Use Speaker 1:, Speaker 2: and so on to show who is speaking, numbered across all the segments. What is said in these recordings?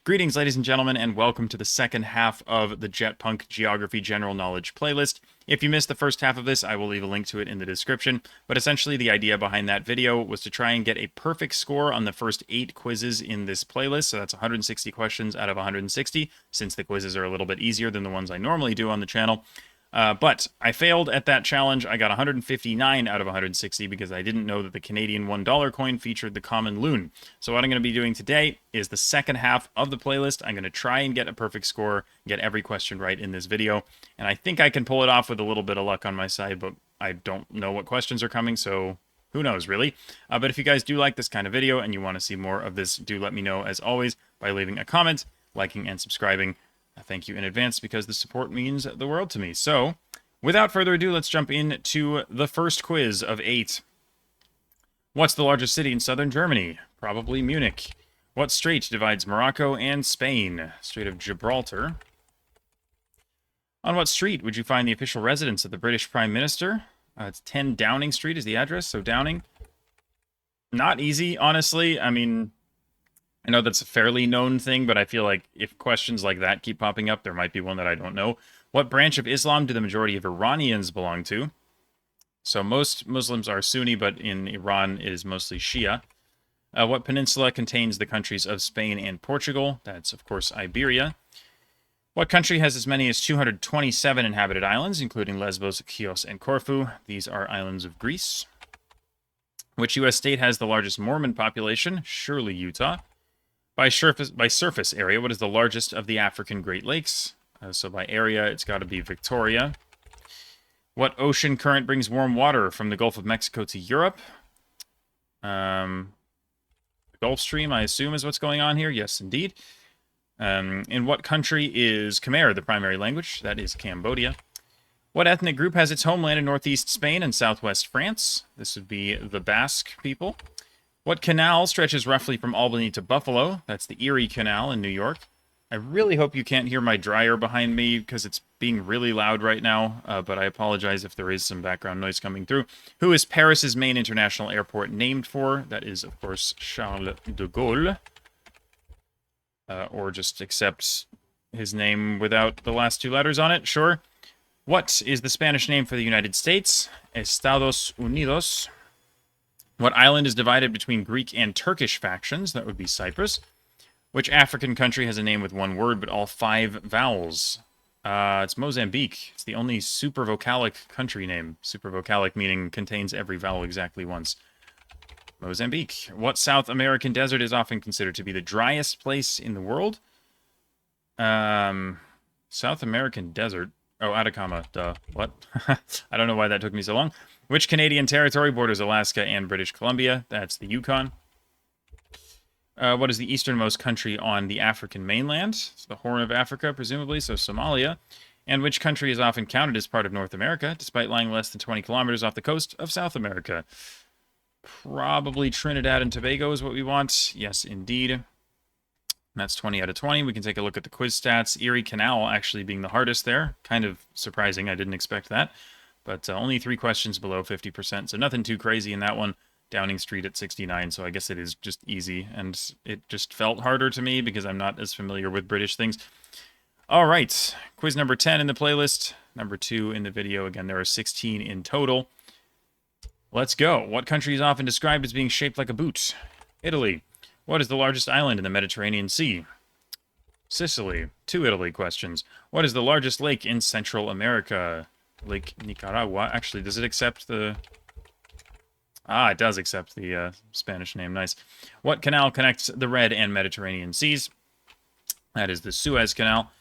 Speaker 1: Greetings, ladies and gentlemen, and welcome to the second half of the JetPunk Geography General Knowledge playlist. If you missed the first half of this, I will leave a link to it in the description, but essentially the idea behind that video was to try and get a perfect score on the first 8 quizzes in this playlist, so that's 160 questions out of 160, since the quizzes are a little bit easier than the ones I normally do on the channel. But I failed at that challenge. I got 159 out of 160 because I didn't know that the Canadian $1 coin featured the common loon. So what I'm going to be doing today is the second half of the playlist. I'm going to try and get a perfect score, get every question right in this video. And I think I can pull it off with a little bit of luck on my side, but I don't know what questions are coming, so who knows, really? But if you guys do like this kind of video and you want to see more of this, do let me know, as always, by leaving a comment, liking, and subscribing. Thank you in advance because the support means the world to me. So, without further ado, let's jump into the first quiz of 8. What's the largest city in southern Germany? Probably Munich. What strait divides Morocco and Spain? Strait of Gibraltar. On what street would you find the official residence of the British Prime Minister? It's 10 Downing Street is the address, so Downing. Not easy, honestly. I mean, I know that's a fairly known thing, but I feel like if questions like that keep popping up, there might be one that I don't know. What branch of Islam do the majority of Iranians belong to? So most Muslims are Sunni, but in Iran it is mostly Shia. What peninsula contains the countries of Spain and Portugal? That's, of course, Iberia. What country has as many as 227 inhabited islands, including Lesbos, Chios, and Corfu? These are islands of Greece. Which U.S. state has the largest Mormon population? Surely Utah. By surface area, what is the largest of the African Great Lakes? So by area, it's got to be Victoria. What ocean current brings warm water from the Gulf of Mexico to Europe? The Gulf Stream, I assume, is what's going on here. Yes, indeed. In what country is Khmer the primary language? That is Cambodia. What ethnic group has its homeland in northeast Spain and southwest France? This would be the Basque people. What canal stretches roughly from Albany to Buffalo? That's the Erie Canal in New York. I really hope you can't hear my dryer behind me because it's being really loud right now, but I apologize if there is some background noise coming through. Who is Paris's main international airport named for? That is, of course, Charles de Gaulle. Or just accept his name without the last 2 letters on it, sure. What is the Spanish name for the United States? Estados Unidos. What island is divided between Greek and Turkish factions? That would be Cyprus. Which African country has a name with 1 word but all 5 vowels? It's Mozambique. It's the only supervocalic country name. Supervocalic meaning contains every vowel exactly once. Mozambique. What South American desert is often considered to be the driest place in the world? South American desert. Oh, Atacama. Duh. What? I don't know why that took me so long. Which Canadian territory borders Alaska and British Columbia? That's the Yukon. What is the easternmost country on the African mainland? It's the Horn of Africa, presumably, so Somalia. And which country is often counted as part of North America, despite lying less than 20 kilometers off the coast of South America? Probably Trinidad and Tobago is what we want. Yes, indeed. That's 20 out of 20. We can take a look at the quiz stats. Erie Canal actually being the hardest there. Kind of surprising. I didn't expect that. But only 3 questions below 50%, so nothing too crazy in that one. Downing Street at 69, so I guess it is just easy. And it just felt harder to me because I'm not as familiar with British things. All right, quiz number 10 in the playlist. Number 2 in the video. Again, there are 16 in total. Let's go. What country is often described as being shaped like a boot? Italy. What is the largest island in the Mediterranean Sea? Sicily. 2 Italy questions. What is the largest lake in Central America? Lake Nicaragua. Actually, does it accept the... it does accept the Spanish name. Nice. What canal connects the Red and Mediterranean Seas? That is the Suez Canal.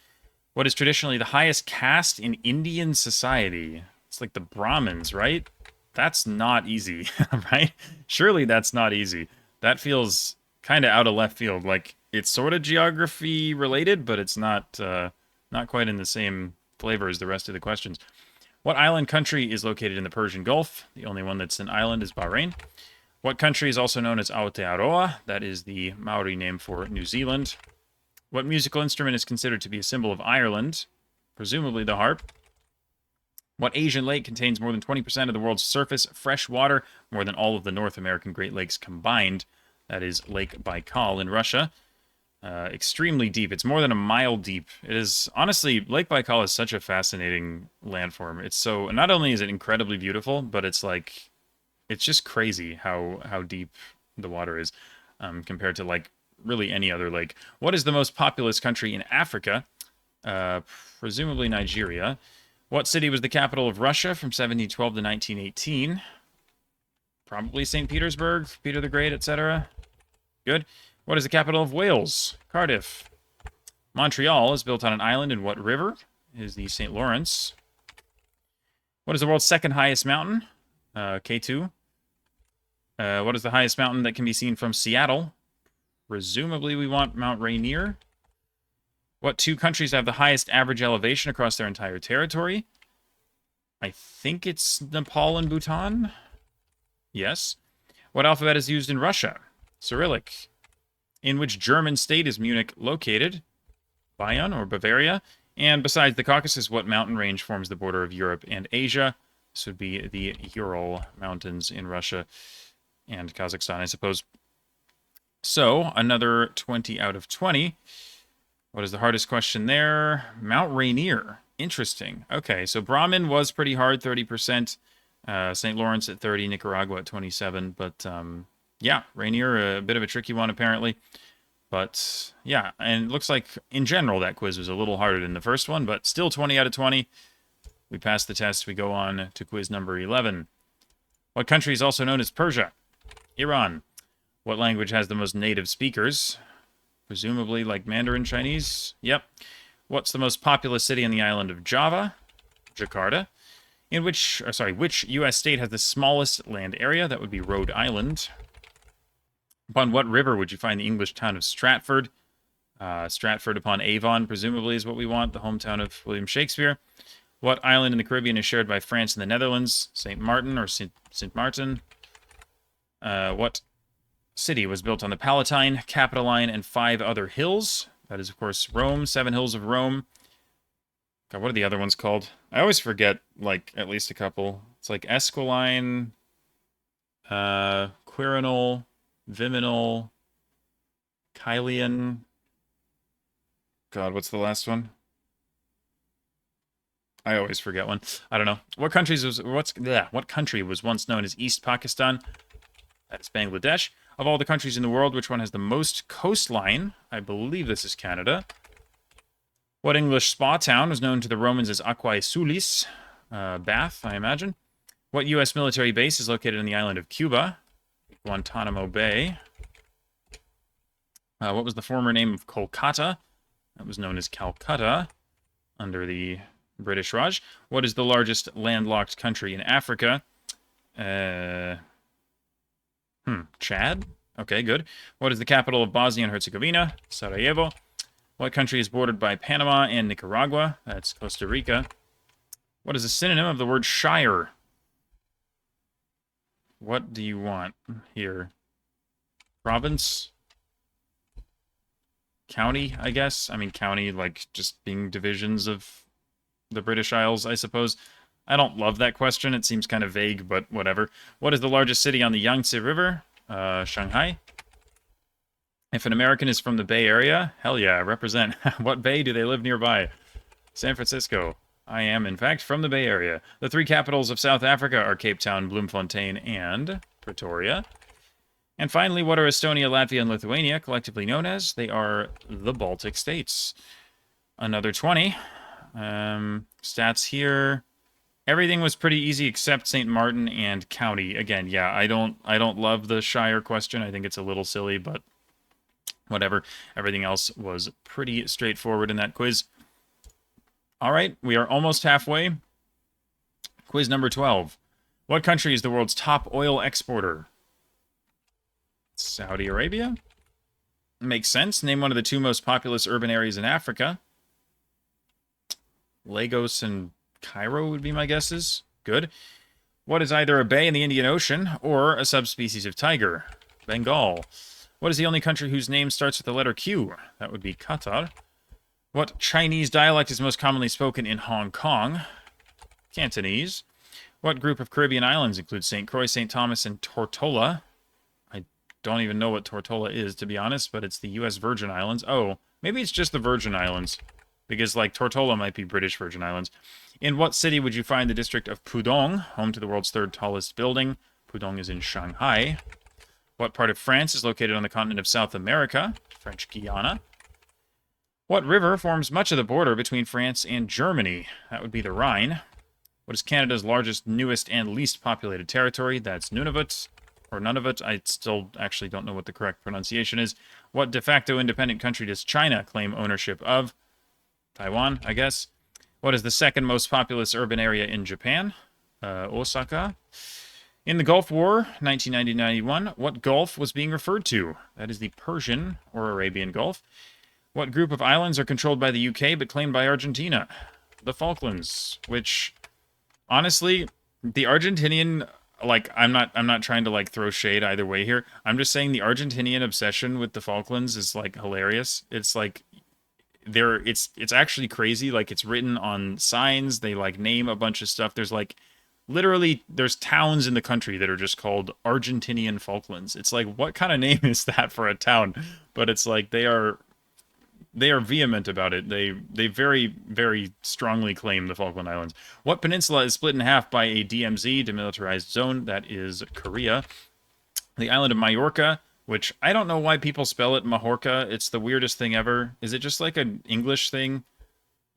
Speaker 1: What is traditionally the highest caste in Indian society? It's like the Brahmins, right? That's not easy, right? Surely that's not easy. That feels kind of out of left field. Like, it's sort of geography related, but it's not quite in the same flavor as the rest of the questions. What island country is located in the Persian Gulf? The only one that's an island is Bahrain. What country is also known as Aotearoa? That is the Maori name for New Zealand. What musical instrument is considered to be a symbol of Ireland? Presumably the harp. What Asian lake contains more than 20% of the world's surface fresh water, more than all of the North American Great Lakes combined? That is Lake Baikal in Russia. Extremely deep. It's more than a mile deep. It is, honestly, Lake Baikal is such a fascinating landform. It's so, not only is it incredibly beautiful, but it's like, it's just crazy how deep the water is compared to like really any other lake. What is the most populous country in Africa? Uh, Presumably Nigeria. What city was the capital of Russia from 1712 to 1918? Probably St. Petersburg, Peter the Great, etc. Good. What is the capital of Wales? Cardiff. Montreal is built on an island in what river? It is the St. Lawrence. What is the world's second highest mountain? K2. What is the highest mountain that can be seen from Seattle? Presumably we want Mount Rainier. What two countries have the highest average elevation across their entire territory? I think it's Nepal and Bhutan. Yes. What alphabet is used in Russia? Cyrillic. In which German state is Munich located? Bayern or Bavaria? And besides the Caucasus, what mountain range forms the border of Europe and Asia? This would be the Ural Mountains in Russia and Kazakhstan, I suppose. So, another 20 out of 20. What is the hardest question there? Mount Rainier. Interesting. Okay, so Brahmin was pretty hard, 30%. St. Lawrence at 30, Nicaragua at 27. But, yeah, Rainier, a bit of a tricky one, apparently. But, yeah, and it looks like, in general, that quiz was a little harder than the first one, but still 20 out of 20. We passed the test. We go on to quiz number 11. What country is also known as Persia? Iran. What language has the most native speakers? Presumably like Mandarin Chinese? Yep. What's the most populous city on the island of Java? Jakarta. Which U.S. state has the smallest land area? That would be Rhode Island. Upon what river would you find the English town of Stratford? Stratford upon Avon, presumably, is what we want, the hometown of William Shakespeare. What island in the Caribbean is shared by France and the Netherlands? St. Martin or St. Martin? What city was built on the Palatine, Capitoline, and 5 other hills? That is, of course, Rome, 7 hills of Rome. God, what are the other ones called? I always forget, like, at least a couple. It's like Esquiline, Quirinal, Viminal, Kylian. God, what's the last one? I always forget one. I don't know. What country was once known as East Pakistan? That is Bangladesh. Of all the countries in the world, which one has the most coastline? I believe this is Canada. What English spa town was known to the Romans as Aquae Sulis? Bath, I imagine. What U.S. military base is located on the island of Cuba? Guantanamo Bay. What was the former name of Kolkata? That was known as Calcutta under the British Raj. What is the largest landlocked country in Africa? Chad? Okay, good. What is the capital of Bosnia and Herzegovina? Sarajevo. What country is bordered by Panama and Nicaragua? That's Costa Rica. What is a synonym of the word shire? What do you want here? Province? County, I guess? I mean, county, like, just being divisions of the British Isles, I suppose. I don't love that question. It seems kind of vague, but whatever. What is the largest city on the Yangtze River? Shanghai. If an American is from the Bay Area, hell yeah, represent. What bay do they live nearby? San Francisco. I am, in fact, from the Bay Area. The 3 capitals of South Africa are Cape Town, Bloemfontein, and Pretoria. And finally, what are Estonia, Latvia, and Lithuania collectively known as? They are the Baltic states. Another 20. Stats here. Everything was pretty easy except St. Martin and county. Again, yeah, I don't love the Shire question. I think it's a little silly, but whatever. Everything else was pretty straightforward in that quiz. All right, we are almost halfway. Quiz number 12. What country is the world's top oil exporter? Saudi Arabia? Makes sense. Name one of the 2 most populous urban areas in Africa. Lagos and Cairo would be my guesses. Good. What is either a bay in the Indian Ocean or a subspecies of tiger? Bengal. What is the only country whose name starts with the letter Q? That would be Qatar. What Chinese dialect is most commonly spoken in Hong Kong? Cantonese. What group of Caribbean islands include St. Croix, St. Thomas, and Tortola? I don't even know what Tortola is, to be honest, but it's the U.S. Virgin Islands. Oh, maybe it's just the Virgin Islands, because, like, Tortola might be British Virgin Islands. In what city would you find the district of Pudong, home to the world's third tallest building? Pudong is in Shanghai. What part of France is located on the continent of South America? French Guiana. What river forms much of the border between France and Germany? That would be the Rhine. What is Canada's largest, newest, and least populated territory? That's Nunavut, or Nunavut. I still actually don't know what the correct pronunciation is. What de facto independent country does China claim ownership of? Taiwan, I guess. What is the second most populous urban area in Japan? Osaka. In the Gulf War, 1990-91, what Gulf was being referred to? That is the Persian or Arabian Gulf. What group of islands are controlled by the UK but claimed by Argentina? The Falklands, which, honestly, the Argentinian, like, I'm not trying to, like, throw shade either way here. I'm just saying the Argentinian obsession with the Falklands is, like, hilarious. It's like, it's actually crazy. Like, it's written on signs. They, like, name a bunch of stuff. There's, like, literally, there's towns in the country that are just called Argentinian Falklands. It's like, what kind of name is that for a town? But it's like, they are vehement about it. They very, very strongly claim the Falkland Islands. What peninsula is split in half by a DMZ, demilitarized zone? That is Korea. The island of Majorca, which I don't know why people spell it Majorca. It's the weirdest thing ever. Is it just like an English thing?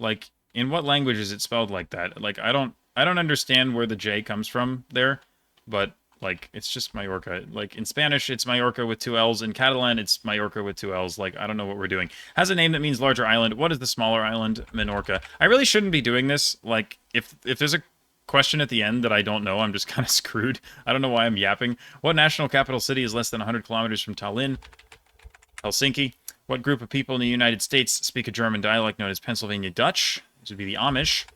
Speaker 1: Like, in what language is it spelled like that? Like, I don't understand where the J comes from there, but, like, it's just Majorca. Like, in Spanish, it's Majorca with two L's. In Catalan, it's Majorca with two L's. Like, I don't know what we're doing. Has a name that means larger island. What is the smaller island? Minorca. I really shouldn't be doing this. Like, if there's a question at the end that I don't know, I'm just kind of screwed. I don't know why I'm yapping. What national capital city is less than 100 kilometers from Tallinn? Helsinki. What group of people in the United States speak a German dialect known as Pennsylvania Dutch? This would be the Amish.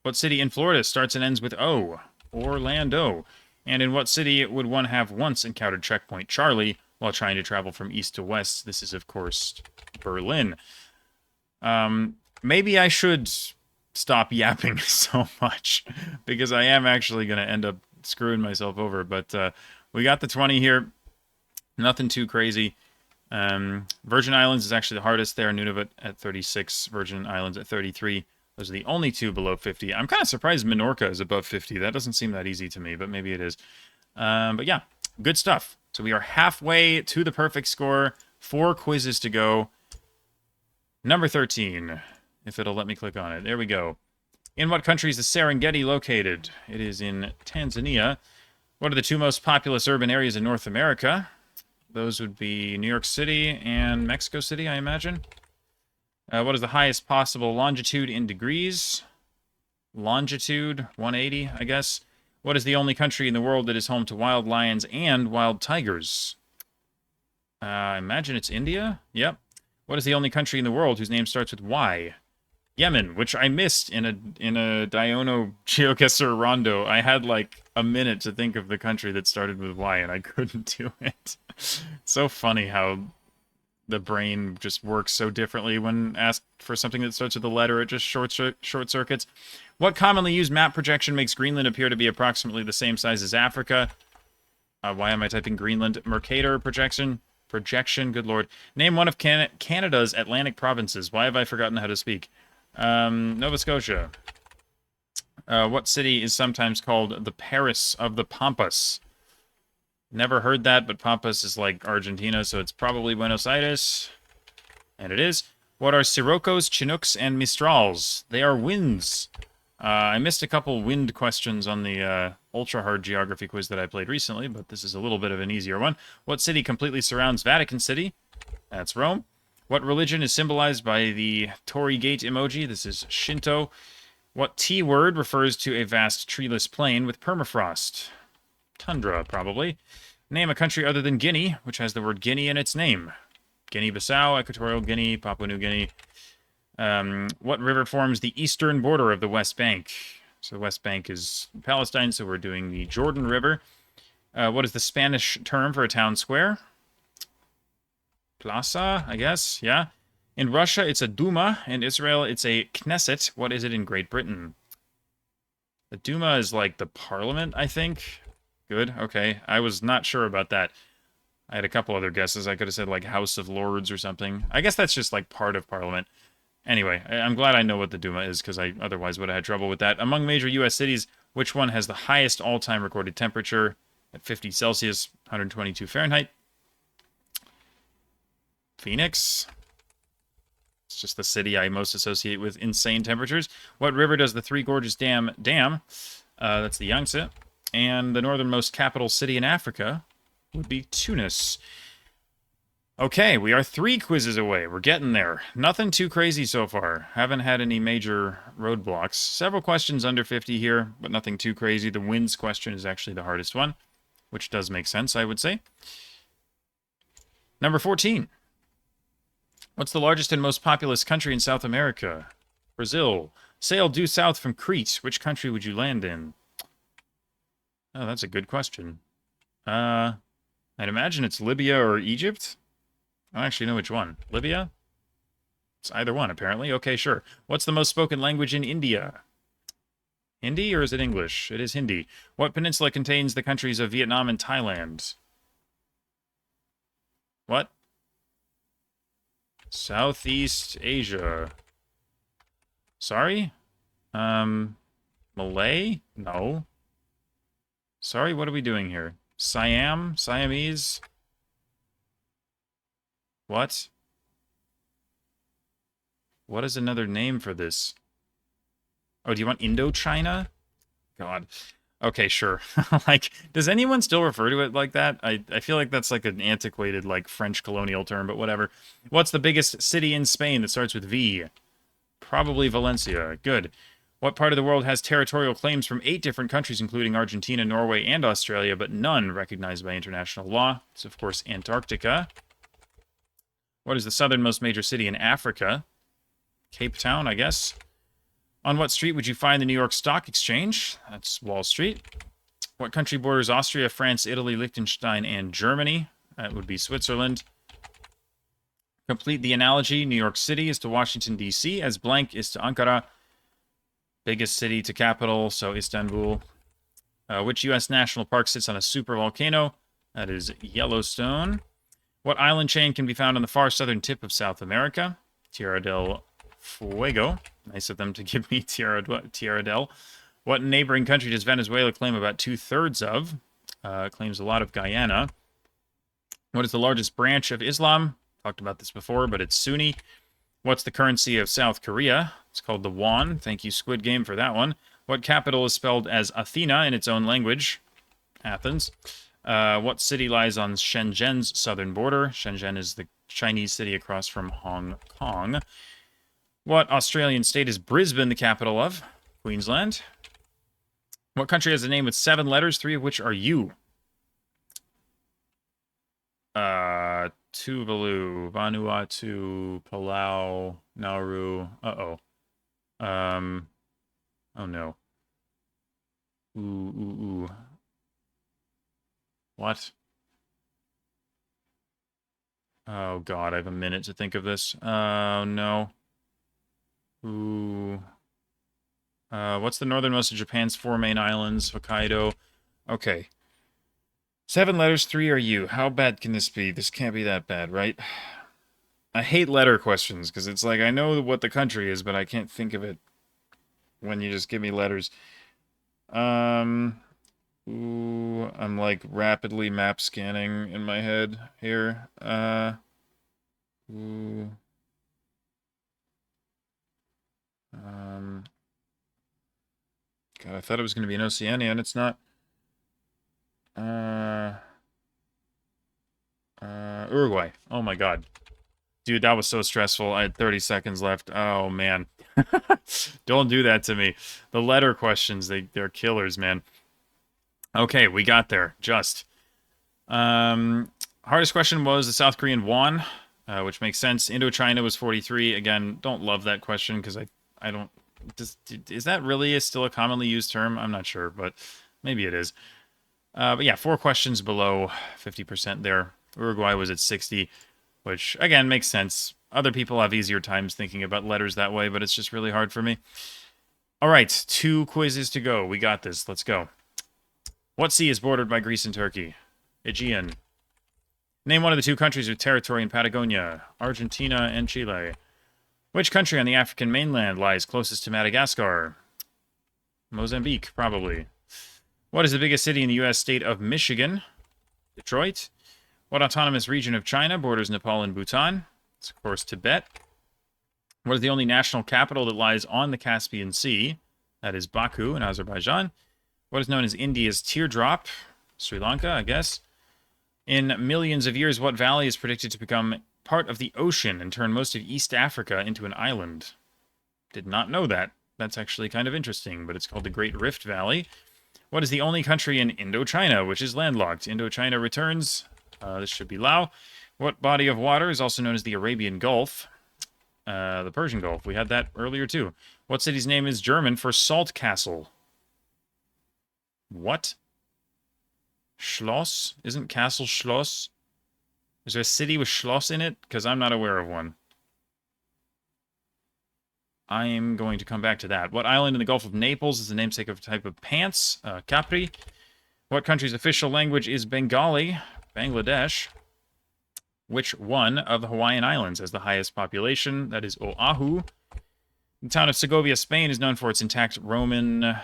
Speaker 1: What city in Florida starts and ends with O? Orlando. And in what city would one have once encountered Checkpoint Charlie while trying to travel from east to west? This is, of course, Berlin. Maybe I should stop yapping so much, because I am actually going to end up screwing myself over. But we got the 20 here. Nothing too crazy. Virgin Islands is actually the hardest there. Nunavut at 36, Virgin Islands at 33. Those are the only two below 50. I'm kind of surprised Minorca is above 50. That doesn't seem that easy to me, but maybe it is. But yeah, good stuff. So we are halfway to the perfect score. 4 quizzes to go. Number 13, if it'll let me click on it. There we go. In what country is the Serengeti located? It is in Tanzania. What are the 2 most populous urban areas in North America? Those would be New York City and Mexico City, I imagine. What is the highest possible longitude in degrees? Longitude, 180, I guess. What is the only country in the world that is home to wild lions and wild tigers? I imagine it's India? Yep. What is the only country in the world whose name starts with Y? Yemen, which I missed in a Diono GeoGuessr rondo. I had like a minute to think of the country that started with Y, and I couldn't do it. So funny how the brain just works so differently when asked for something that starts with a letter. It just short circuits. What commonly used map projection makes Greenland appear to be approximately the same size as Africa? Why am I typing Greenland? Mercator projection. Good lord. Name one of Canada's Atlantic provinces. Why have I forgotten how to speak? Nova Scotia. What city is sometimes called the Paris of the Pampas? Never heard that, but Pampas is like Argentina, so it's probably Buenos Aires. And it is. What are Sirocco's, Chinooks, and Mistrals? They are winds. I missed a couple wind questions on the ultra-hard geography quiz that I played recently, but this is a little bit of an easier one. What city completely surrounds Vatican City? That's Rome. What religion is symbolized by the Torii Gate emoji? This is Shinto. What T word refers to a vast treeless plain with permafrost? Tundra, probably. Name a country other than Guinea, which has the word Guinea in its name. Guinea-Bissau, Equatorial Guinea, Papua New Guinea. What river forms the eastern border of the West Bank? So the West Bank is Palestine, so we're doing the Jordan River. What is the Spanish term for a town square? Plaza, I guess, yeah. In Russia, it's a Duma. In Israel, it's a Knesset. What is it in Great Britain? The Duma is like the parliament, I think. Good, okay. I was not sure about that. I had a couple other guesses. I could have said, like, House of Lords or something. I guess that's just, like, part of Parliament. Anyway, I'm glad I know what the Duma is, because I otherwise would have had trouble with that. Among major U.S. cities, which one has the highest all-time recorded temperature at 50 Celsius, 122 Fahrenheit? Phoenix. It's just the city I most associate with insane temperatures. What river does the Three Gorges Dam dam? That's the Yangtze. And the northernmost capital city in Africa would be Tunis. Okay, we are 3 quizzes away. We're getting there. Nothing too crazy so far. Haven't had any major roadblocks. Several questions under 50 here, but nothing too crazy. The winds question is actually the hardest one, which does make sense, I would say. Number 14. What's the largest and most populous country in South America? Brazil. Sail due south from Crete. Which country would you land in? Oh, that's a good question. I'd imagine it's Libya or Egypt. I don't actually know which one. Libya? It's either one, apparently. Okay, sure. What's the most spoken language in India? Hindi, or is it English? It is Hindi. What peninsula contains the countries of Vietnam and Thailand? What? Southeast Asia. Sorry? Malay? No. Sorry, what are we doing here? Siam? Siamese? What? What is another name for this? Oh, do you want Indochina? God. Okay, sure. Like, does anyone still refer to it like that? I feel like that's like an antiquated, like, French colonial term, but whatever. What's the biggest city in Spain that starts with V? Probably Valencia. Good. What part of the world has territorial claims from 8 different countries, including Argentina, Norway, and Australia, but none recognized by international law? It's, of course, Antarctica. What is the southernmost major city in Africa? Cape Town, I guess. On what street would you find the New York Stock Exchange? That's Wall Street. What country borders Austria, France, Italy, Liechtenstein, and Germany? That would be Switzerland. Complete the analogy. New York City is to Washington, D.C., as blank is to Ankara. Biggest city to capital, so Istanbul. Which U.S. national park sits on a supervolcano? That is Yellowstone. What island chain can be found on the far southern tip of South America? Tierra del Fuego. Nice of them to give me Tierra del. What neighboring country does Venezuela claim about 2/3 of? It claims a lot of Guyana. What is the largest branch of Islam? Talked about this before, but it's Sunni. What's the currency of South Korea? It's called the won. Thank you, Squid Game, for that one. What capital is spelled as Athena in its own language? Athens. What city lies on Shenzhen's southern border? Shenzhen is the Chinese city across from Hong Kong. What Australian state is Brisbane the capital of? Queensland. What country has a name with 7 letters, 3 of which are U? Tuvalu, Vanuatu, Palau, Nauru. Oh no. Ooh. What? Oh god, I have a minute to think of this. Oh no. Ooh. What's the northernmost of Japan's 4 main islands? Hokkaido. Okay. 7 letters, 3 are U. How bad can this be? This can't be that bad, right? I hate letter questions, because it's like, I know what the country is, but I can't think of it when you just give me letters. Ooh, I'm like rapidly map scanning in my head here. Ooh. God, I thought it was going to be in Oceania, and it's not. Uruguay. Oh my god. Dude, that was so stressful. I had 30 seconds left. Oh, man. Don't do that to me. The letter questions, they're killers, man. Okay, we got there. Just. Hardest question was the South Korean won, which makes sense. Indochina was 43. Again, don't love that question, because I don't... Is that really still a commonly used term? I'm not sure, but maybe it is. But yeah, 4 questions below 50% there. Uruguay was at 60, which, again, makes sense. Other people have easier times thinking about letters that way, but it's just really hard for me. All right, 2 quizzes to go. We got this. Let's go. What sea is bordered by Greece and Turkey? Aegean. Name one of the two countries with territory in Patagonia. Argentina and Chile. Which country on the African mainland lies closest to Madagascar? Mozambique, probably. What is the biggest city in the U.S. state of Michigan? Detroit. What autonomous region of China borders Nepal and Bhutan? It's, of course, Tibet. What is the only national capital that lies on the Caspian Sea? That is Baku in Azerbaijan. What is known as India's teardrop? Sri Lanka, I guess. In millions of years, what valley is predicted to become part of the ocean and turn most of East Africa into an island? Did not know that. That's actually kind of interesting, but it's called the Great Rift Valley. What is the only country in Indochina which is landlocked? Indochina returns. This should be Laos. What body of water is also known as the Arabian Gulf? The Persian Gulf. We had that earlier, too. What city's name is German for Salt Castle? What? Schloss? Isn't Castle Schloss? Is there a city with Schloss in it? Because I'm not aware of one. I am going to come back to that. What island in the Gulf of Naples is the namesake of a type of pants? Capri. What country's official language is Bengali? Bangladesh. Which one of the Hawaiian Islands has the highest population? That is Oahu. The town of Segovia, Spain is known for its intact Roman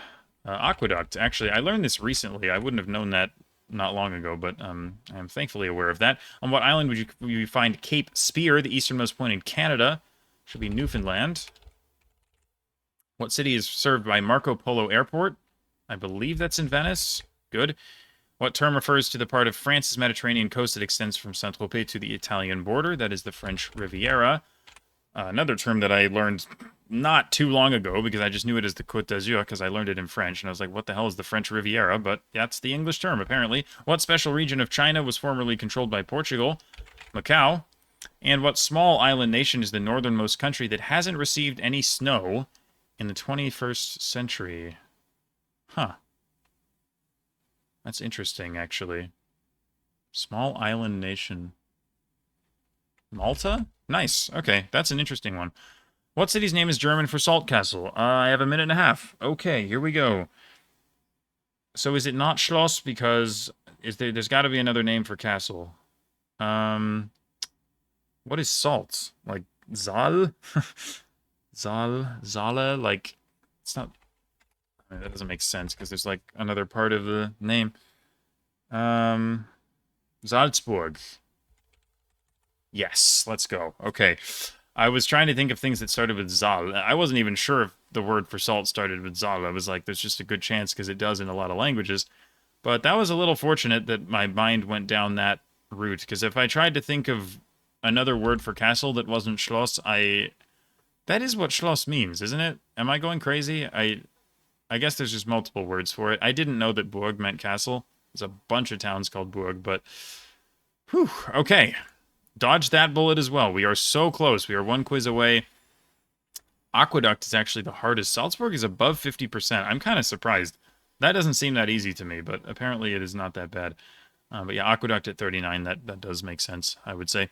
Speaker 1: aqueduct. Actually, I learned this recently. I wouldn't have known that not long ago, but I am thankfully aware of that. On what island would you find Cape Spear, the easternmost point in Canada? Should be Newfoundland. What city is served by Marco Polo Airport? I believe that's in Venice. Good. What term refers to the part of France's Mediterranean coast that extends from Saint-Tropez to the Italian border? That is the French Riviera. Another term that I learned not too long ago, because I just knew it as the Côte d'Azur, because I learned it in French, and I was like, what the hell is the French Riviera? But that's the English term, apparently. What special region of China was formerly controlled by Portugal? Macau. And what small island nation is the northernmost country that hasn't received any snow in the 21st century? Huh. That's interesting, actually. Small island nation. Malta? Nice. Okay, that's an interesting one. What city's name is German for Salt Castle? I have a minute and a half. Okay, here we go. So is it not Schloss? Because there's got to be another name for castle. What is salt? Like Saal? Saale? Like, it's not... I mean, that doesn't make sense, because there's, like, another part of the name. Salzburg. Yes, let's go. Okay. I was trying to think of things that started with Zal. I wasn't even sure if the word for salt started with Zal. I was like, there's just a good chance, because it does in a lot of languages. But that was a little fortunate that my mind went down that route, because if I tried to think of another word for castle that wasn't Schloss, that is what Schloss means, isn't it? Am I going crazy? I guess there's just multiple words for it. I didn't know that Burg meant castle. There's a bunch of towns called Burg, but... Whew, okay. Dodge that bullet as well. We are so close. We are one quiz away. Aqueduct is actually the hardest. Salzburg is above 50%. I'm kind of surprised. That doesn't seem that easy to me, but apparently it is not that bad. But yeah, Aqueduct at 39, that does make sense, I would say.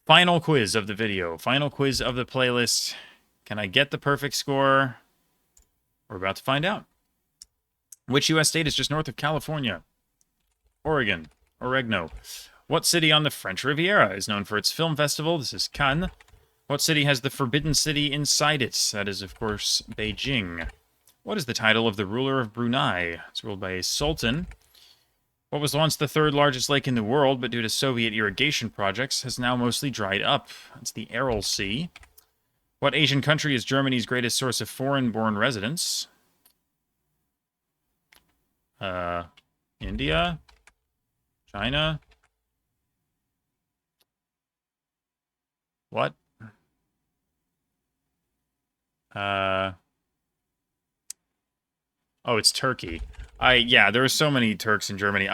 Speaker 1: Final quiz of the video. Final quiz of the playlist. Can I get the perfect score? We're about to find out. Which U.S. state is just north of California? Oregon. Oregno. What city on the French Riviera is known for its film festival? This is Cannes. What city has the Forbidden City inside it? That is, of course, Beijing. What is the title of the ruler of Brunei? It's ruled by a sultan. What was once the third largest lake in the world, but due to Soviet irrigation projects, has now mostly dried up? It's the Aral Sea. What Asian country is Germany's greatest source of foreign-born residents? India? China? What? Oh, it's Turkey. Yeah, there were so many Turks in Germany.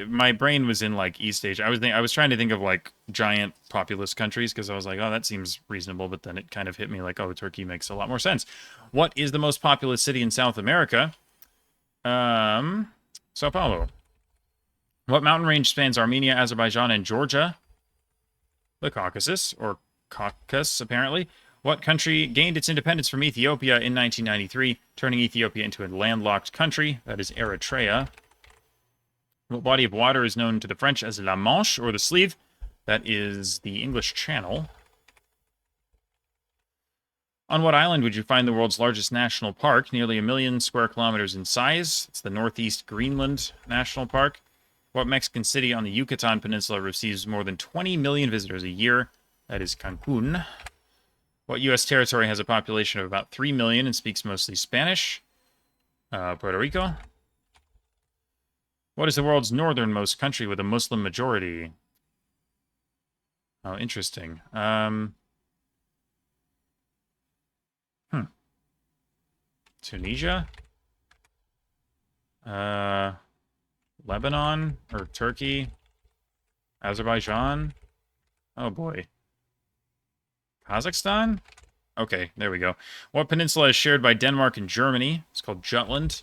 Speaker 1: My brain was in, like, East Asia. I was trying to think of, like, giant populous countries, because I was like, oh, that seems reasonable, but then it kind of hit me like, oh, Turkey makes a lot more sense. What is the most populous city in South America? Sao Paulo. What mountain range spans Armenia, Azerbaijan, and Georgia? The Caucasus, or Caucasus, apparently. What country gained its independence from Ethiopia in 1993, turning Ethiopia into a landlocked country? That is Eritrea. What body of water is known to the French as La Manche, or the Sleeve? That is the English Channel. On what island would you find the world's largest national park, nearly 1,000,000 square kilometers in size? It's the Northeast Greenland National Park. What Mexican city on the Yucatan Peninsula receives more than 20 million visitors a year? That is Cancun. What U.S. territory has a population of about 3 million and speaks mostly Spanish? Puerto Rico. What is the world's northernmost country with a Muslim majority? Oh, interesting. Tunisia? Lebanon? Or Turkey? Azerbaijan? Oh boy. Kazakhstan? Okay, there we go. What peninsula is shared by Denmark and Germany? It's called Jutland.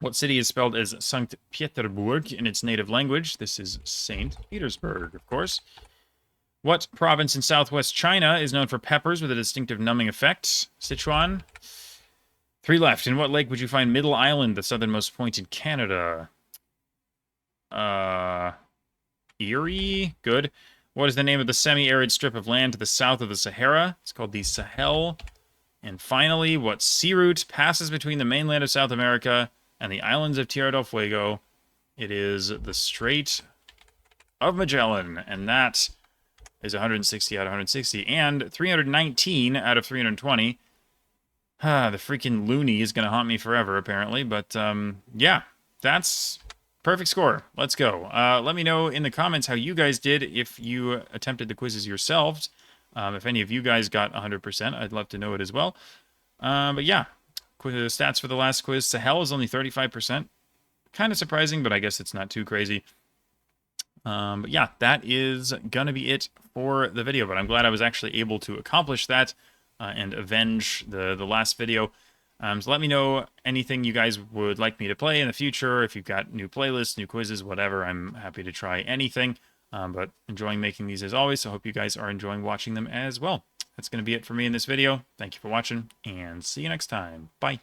Speaker 1: What city is spelled as Sankt Petersburg in its native language? This is St. Petersburg, of course. What province in southwest China is known for peppers with a distinctive numbing effect? Sichuan. 3 left. In what lake would you find Middle Island, the southernmost point in Canada? Erie? Good. What is the name of the semi-arid strip of land to the south of the Sahara? It's called the Sahel. And finally, what sea route passes between the mainland of South America and the islands of Tierra del Fuego? It is the Strait of Magellan, and that is 160 out of 160, and 319 out of 320. The freaking loony is going to haunt me forever, apparently, but yeah, that's perfect score. Let's go. Let me know in the comments how you guys did if you attempted the quizzes yourselves. If any of you guys got 100%, I'd love to know it as well. But yeah, stats for the last quiz. Sahel is only 35%. Kind of surprising, but I guess it's not too crazy. But yeah, that is going to be it for the video. But I'm glad I was actually able to accomplish that and avenge the last video. So let me know anything you guys would like me to play in the future. If you've got new playlists, new quizzes, whatever, I'm happy to try anything. But enjoying making these as always, so I hope you guys are enjoying watching them as well. That's going to be it for me in this video. Thank you for watching, and see you next time. Bye.